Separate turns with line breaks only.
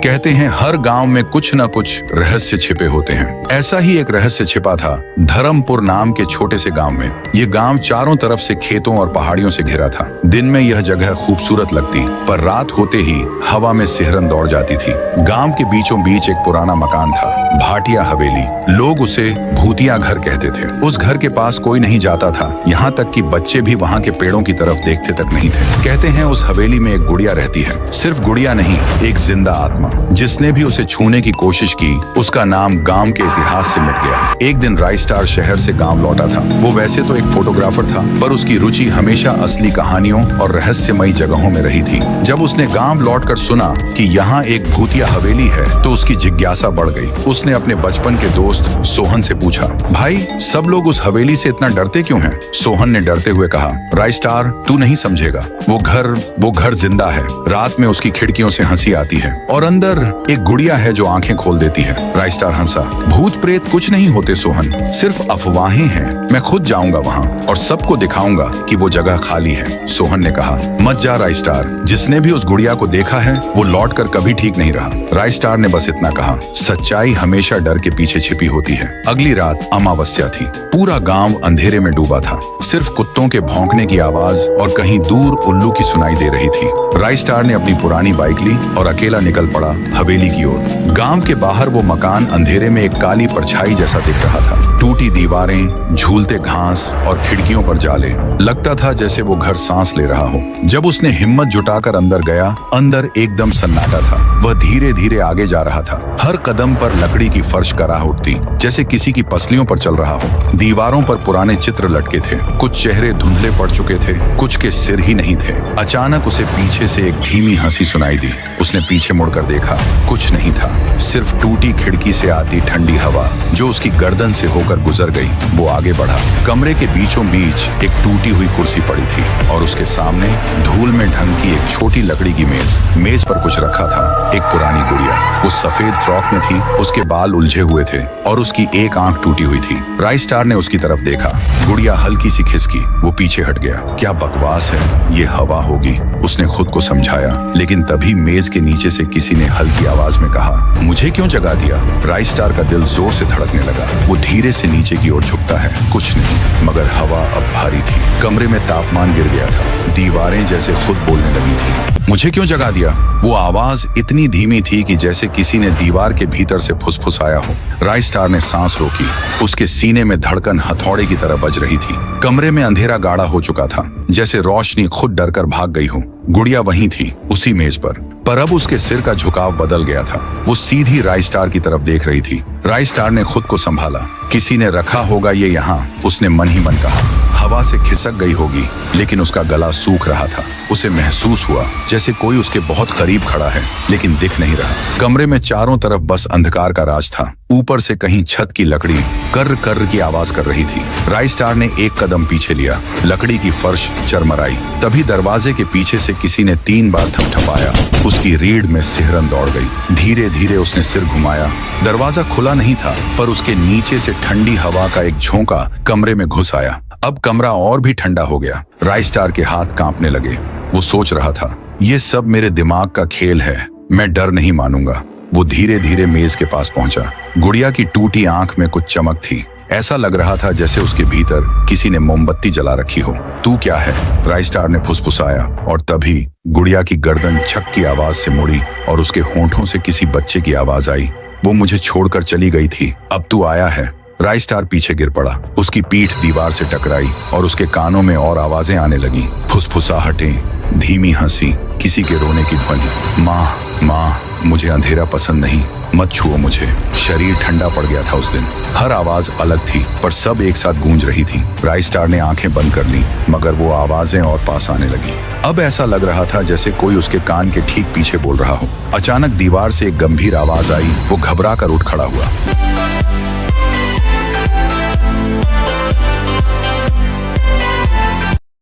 कहते हैं हर गांव में कुछ न कुछ रहस्य छिपे होते हैं। ऐसा ही एक रहस्य छिपा था धर्मपुर नाम के छोटे से गांव में। ये गांव चारों तरफ से खेतों और पहाड़ियों से घिरा था। दिन में यह जगह खूबसूरत लगती, पर रात होते ही हवा में सिहरन दौड़ जाती थी। गांव के बीचों बीच एक पुराना मकान था, भाटिया हवेली। लोग उसे भूतिया घर कहते थे। उस घर के पास कोई नहीं जाता था, यहाँ तक कि बच्चे भी वहाँ के पेड़ों की तरफ देखते तक नहीं थे। कहते हैं उस हवेली में एक गुड़िया रहती है। सिर्फ गुड़िया नहीं, एक जिंदा आत्मा। जिसने भी उसे छूने की कोशिश की, उसका नाम गांव के इतिहास से मिट गया। एक दिन राइस्टार शहर से गांव लौटा था। वो वैसे तो एक फोटोग्राफर था, पर उसकी रुचि हमेशा असली कहानियों और रहस्यमयी जगहों में रही थी। जब उसने गांव लौटकर सुना कि यहाँ एक भूतिया हवेली है, तो उसकी जिज्ञासा बढ़ गई। उसने अपने बचपन के दोस्त सोहन से पूछा, भाई सब लोग उस हवेली से इतना डरते क्यों हैं? सोहन ने डरते हुए कहा, राइस्टार तू नहीं समझेगा, वो घर जिंदा है। रात में उसकी खिड़कियों से हंसी आती है और अंदर एक गुड़िया है जो आंखें खोल देती है। राइस्टार हंसा, भूत प्रेत कुछ नहीं होते सोहन, सिर्फ अफवाहें हैं। मैं खुद जाऊंगा वहाँ और सबको दिखाऊंगा कि वो जगह खाली है। सोहन ने कहा, मत जा राइस्टार, जिसने भी उस गुड़िया को देखा है वो लौटकर कभी ठीक नहीं रहा। राइस्टार ने बस इतना कहा, सच्चाई हमेशा डर के पीछे छिपी होती है। अगली रात अमावस्या थी। पूरा गांव अंधेरे में डूबा था। सिर्फ कुत्तों के भौंकने की आवाज और कहीं दूर उल्लू की सुनाई दे रही थी। राइस्टार ने अपनी पुरानी बाइक ली और अकेला निकल पड़ा हवेली की ओर। गांव के बाहर वो मकान अंधेरे में एक काली परछाई जैसा दिख रहा था। टूटी दीवारें, झूलते घास और खिड़कियों पर जाले। लगता था जैसे वो घर सांस ले रहा हो। जब उसने हिम्मत जुटाकर अंदर गया, अंदर एकदम सन्नाटा था। वह धीरे धीरे आगे जा रहा था। हर कदम पर लकड़ी की फर्श कराह उठती, जैसे किसी की पसलियों पर चल रहा हो। दीवारों पर पुराने चित्र लटके थे। कुछ चेहरे धुंधले पड़ चुके थे, कुछ के सिर ही नहीं थे। अचानक उसे पीछे से एक धीमी हंसी सुनाई दी। उसने पीछे मुड़कर देखा, कुछ नहीं था, सिर्फ टूटी खिड़की से आती ठंडी हवा जो उसकी गर्दन से होकर गुजर गई। वो आगे बढ़ा। कमरे के बीचों बीच एक टूटी हुई कुर्सी पड़ी थी और उसके सामने धूल में ढंकी एक छोटी लकड़ी की मेज पर कुछ रखा था। एक पुरानी गुड़िया, वो सफेद फ्रॉक में थी, उसके बाल उलझे हुए थे और उसकी एक आंख टूटी हुई थी। राइस्टार ने उसकी तरफ देखा। गुड़िया हल्की सी खिसकी, वो पीछे हट गया। क्या बकवास है, ये हवा होगी, उसने खुद को समझाया। लेकिन तभी मेज के नीचे से किसी ने हल्की आवाज में कहा, मुझे क्यों जगा दिया? राइस्टार का दिल जोर से धड़कने लगा। वो धीरे से नीचे की ओर झुकता है। कुछ नहीं, मगर हवा अब भारी थी। कमरे में तापमान गिर गया था। दीवारें जैसे खुद बोलने लगी थी। मुझे क्यों जगा दिया? वो आवाज इतनी धीमी थी कि जैसे किसी ने दीवार के भीतर से फुसफुसाया हो। राइस्टार ने सांस रोकी। उसके सीने में धड़कन हथौड़े की तरह बज रही थी। कमरे में अंधेरा गाढ़ा हो चुका था, जैसे रोशनी खुद डरकर भाग गई हो। गुड़िया वहीं थी, उसी मेज पर अब उसके सिर का झुकाव बदल गया था। वो सीधी राइस्टार की तरफ देख रही थी। राइस्टार ने खुद को संभाला। किसी ने रखा होगा ये यहाँ, उसने मन ही मन कहा। हवा से खिसक गई होगी, लेकिन उसका गला सूख रहा था। उसे महसूस हुआ जैसे कोई उसके बहुत करीब खड़ा है, लेकिन दिख नहीं रहा। कमरे में चारों तरफ बस अंधकार का राज था। ऊपर से कहीं छत की लकड़ी कर्र कर्र की आवाज कर रही थी। राइस्टार ने एक कदम पीछे लिया। लकड़ी की फर्श चरमराई। तभी दरवाजे के पीछे से किसी ने 3 बार थपथपाया। उसकी रीढ़ में सिहरन दौड़ गई। धीरे धीरे उसने सिर घुमाया। दरवाजा खुला नहीं था, पर उसके नीचे से ठंडी हवा का एक झोंका कमरे में घुस आया। अब कमरा और भी ठंडा हो गया। राइस्टार के हाथ कांपने लगे। वो सोच रहा था, ये सब मेरे दिमाग का खेल है, मैं डर नहीं मानूंगा। वो धीरे धीरे मेज के पास पहुंचा। गुड़िया की टूटी आंख में कुछ चमक थी। ऐसा लग रहा था जैसे उसके भीतर किसी ने मोमबत्ती जला रखी हो। तू क्या है? राइस्टार ने फुसफुसाया और तभी गुड़िया की गर्दन छक की आवाज से मुड़ी और उसके होंठों से किसी बच्चे की आवाज आई। वो मुझे छोड़कर चली गई थी, अब तू आया है। राइस्टार पीछे गिर पड़ा। उसकी पीठ दीवार से टकराई और उसके कानों में और आवाजें आने लगी। फुसफुसाहटें, धीमी हंसी, किसी के रोने की ध्वनि। माँ, मुझे अंधेरा पसंद नहीं, मत छुओ मुझे। शरीर ठंडा पड़ गया था उस दिन। हर आवाज अलग थी, पर सब एक साथ गूंज रही थी। राइस्टार ने आंखें बंद कर ली, मगर वो आवाजें और पास आने लगी। अब ऐसा लग रहा था जैसे कोई उसके कान के ठीक पीछे बोल रहा हो। अचानक दीवार से एक गंभीर आवाज आई। वो घबरा कर उठ खड़ा हुआ।